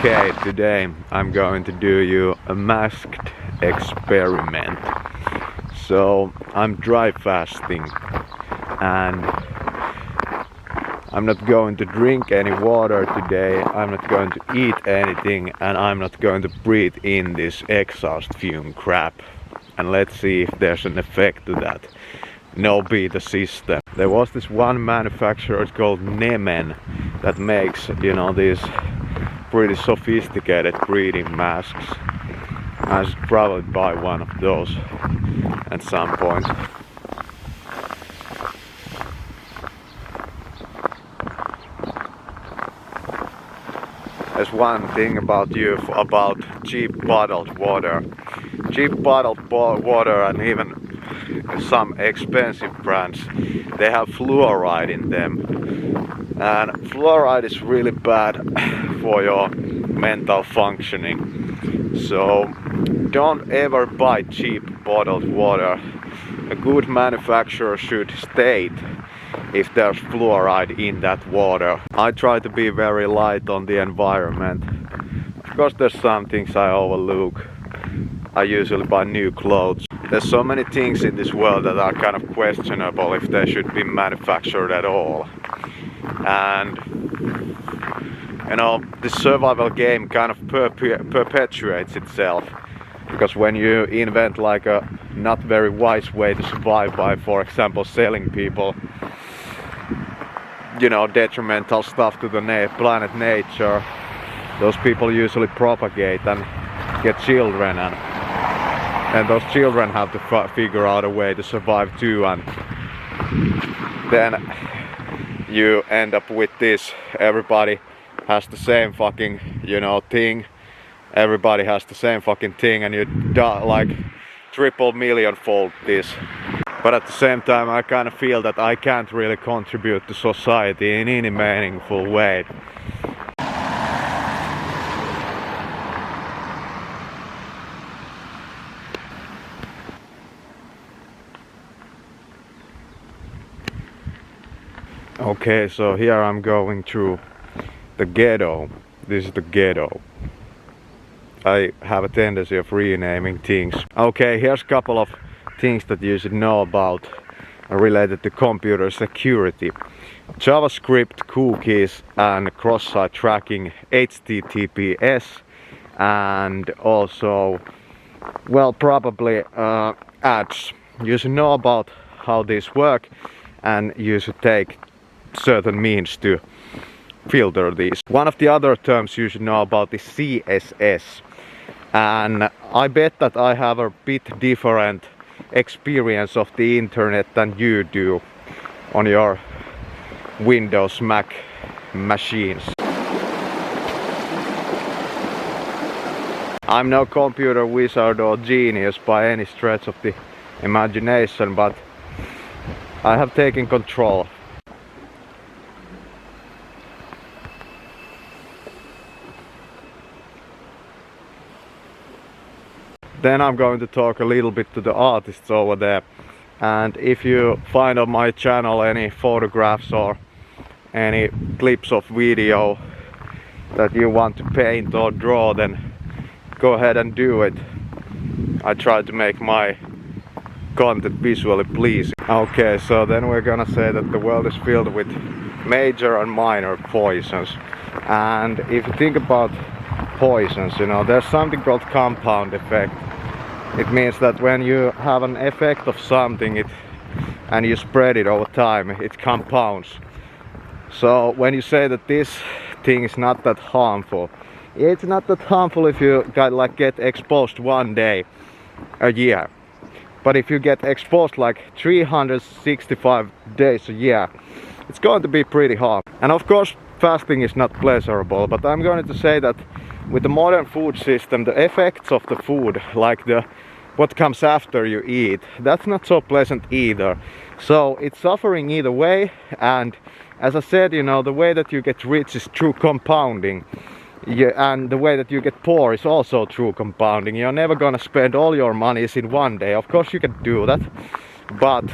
Okay, today I'm going to do you a masked experiment. So I'm dry fasting and I'm not going to drink any water today, I'm not going to eat anything, and I'm not going to breathe in this exhaust fume crap. And let's see if there's an effect to that. No beta system. There was this one manufacturer, it's called Nemen, that makes, these pretty sophisticated breathing masks. I should probably buy one of those at some point. There's one thing about cheap bottled water. Cheap bottled water and even some expensive brands, they have fluoride in them. And fluoride is really bad for your mental functioning. So don't ever buy cheap bottled water. A good manufacturer should state if there's fluoride in that water. I try to be very light on the environment. Of course there's some things I overlook. I usually buy new clothes. There's so many things in this world that are kind of questionable if they should be manufactured at all. And this survival game kind of perpetuates itself. Because when you invent like a not very wise way to survive by, for example, selling people detrimental stuff to the planet nature, those people usually propagate and get children, and those children have to figure out a way to survive too, and then you end up with this. Everybody has the same fucking thing. Everybody has the same fucking thing, and you like triple million fold this. But at the same time I kind of feel that I can't really contribute to society in any meaningful way. Okay, so here I'm going through the ghetto. This is the ghetto. I have a tendency of renaming things. Okay, here's a couple of things that you should know about related to computer security. JavaScript, cookies and cross-site tracking, HTTPS, and also, well, probably ads. You should know about how these work, and you should take certain means to filter these. One of the other terms you should know about is CSS. And I bet that I have a bit different experience of the internet than you do on your Windows Mac machines. I'm no computer wizard or genius by any stretch of the imagination, but I have taken control. Then I'm going to talk a little bit to the artists over there. And if you find on my channel any photographs or any clips of video that you want to paint or draw, then go ahead and do it. I try to make my content visually pleasing. Okay, so then we're gonna say that the world is filled with major and minor poisons. And if you think about poisons, there's something called compound effect. It means that when you have an effect of something and you spread it over time, it compounds. So when you say that this thing is not that harmful, it's not that harmful if you get exposed one day a year. But if you get exposed like 365 days a year, it's going to be pretty hard. And of course fasting is not pleasurable, but I'm going to say that with the modern food system, the effects of the food, like what comes after you eat, that's not so pleasant either. So it's suffering either way, and as I said, the way that you get rich is through compounding. And the way that you get poor is also through compounding. You're never gonna spend all your monies in one day. Of course you can do that, but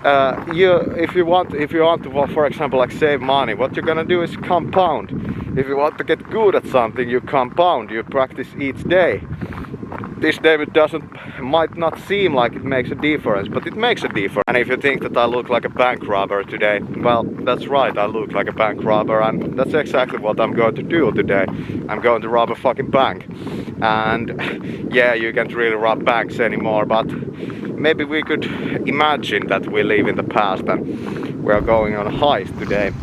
if you want to, for example, like save money, what you're gonna do is compound. If you want to get good at something, you compound, you practice each day. This David might not seem like it makes a difference, but it makes a difference. And if you think that I look like a bank robber today, well, that's right, I look like a bank robber, and that's exactly what I'm going to do today. I'm going to rob a fucking bank. And yeah, you can't really rob banks anymore, but maybe we could imagine that we live in the past and we're going on a heist today.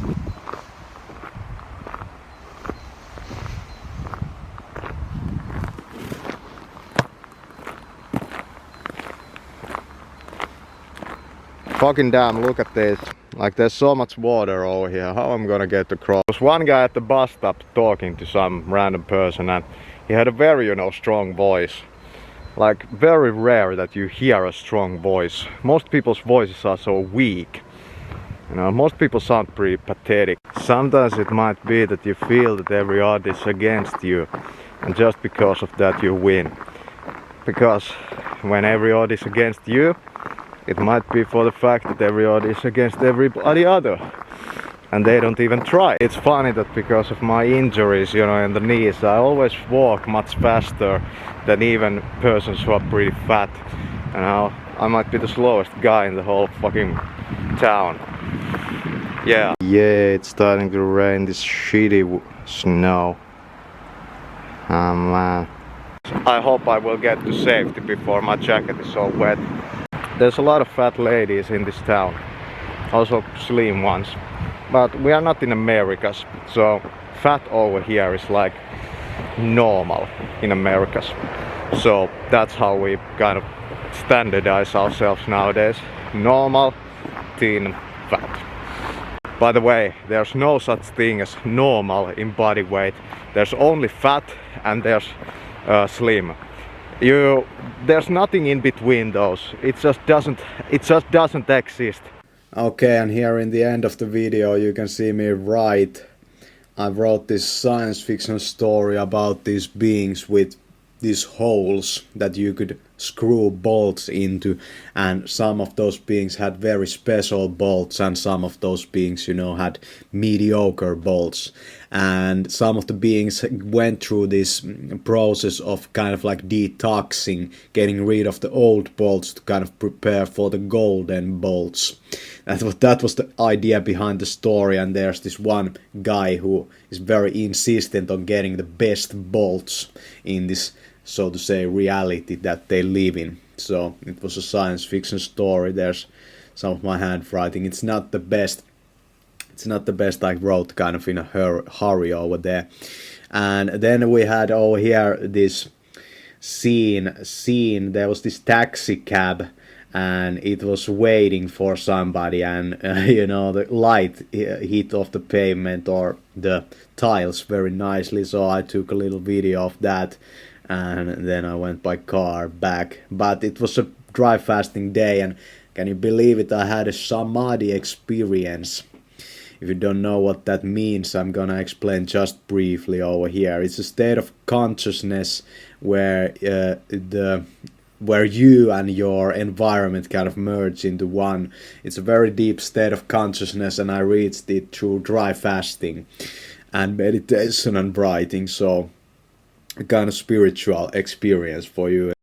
Fucking damn, look at this. Like, there's so much water over here. How am I gonna get across? There was one guy at the bus stop talking to some random person, and he had a very, strong voice. Like, very rare that you hear a strong voice. Most people's voices are so weak. Most people sound pretty pathetic. Sometimes it might be that you feel that every odds is against you, and just because of that you win. Because when every odd is against you, it might be for the fact that every odd is against everybody other. And they don't even try. It's funny that because of my injuries, in the knees, I always walk much faster than even persons who are pretty fat. I might be the slowest guy in the whole fucking town. Yeah. Yeah, it's starting to rain this shitty snow. Man. I hope I will get to safety before my jacket is all wet. There's a lot of fat ladies in this town, also slim ones, but we are not in Americas, so fat over here is like normal in Americas. So that's how we kind of standardize ourselves nowadays. Normal, thin, fat. By the way, there's no such thing as normal in body weight. There's only fat and there's slim. There's nothing in between those. It just doesn't exist. Okay, and here in the end of the video you can see me write. I wrote this science fiction story about these beings with these holes that you could screw bolts into, and some of those beings had very special bolts, and some of those beings, had mediocre bolts. And some of the beings went through this process of kind of like detoxing, getting rid of the old bolts to kind of prepare for the golden bolts. That was the idea behind the story, and there's this one guy who is very insistent on getting the best bolts in this, so to say, reality that they live in. So it was a science fiction story. There's some of my handwriting. It's not the best I wrote kind of in a hurry over there. And then we had over here this scene. There was this taxi cab, and it was waiting for somebody, and the light hit off the pavement or the tiles very nicely. So I took a little video of that, and then I went by car back. But it was a dry fasting day, and can you believe it, I had a Samadhi experience. If you don't know what that means, I'm gonna explain just briefly over here. It's a state of consciousness where where you and your environment kind of merge into one. It's a very deep state of consciousness, and I reached it through dry fasting and meditation and writing. So a kind of spiritual experience for you.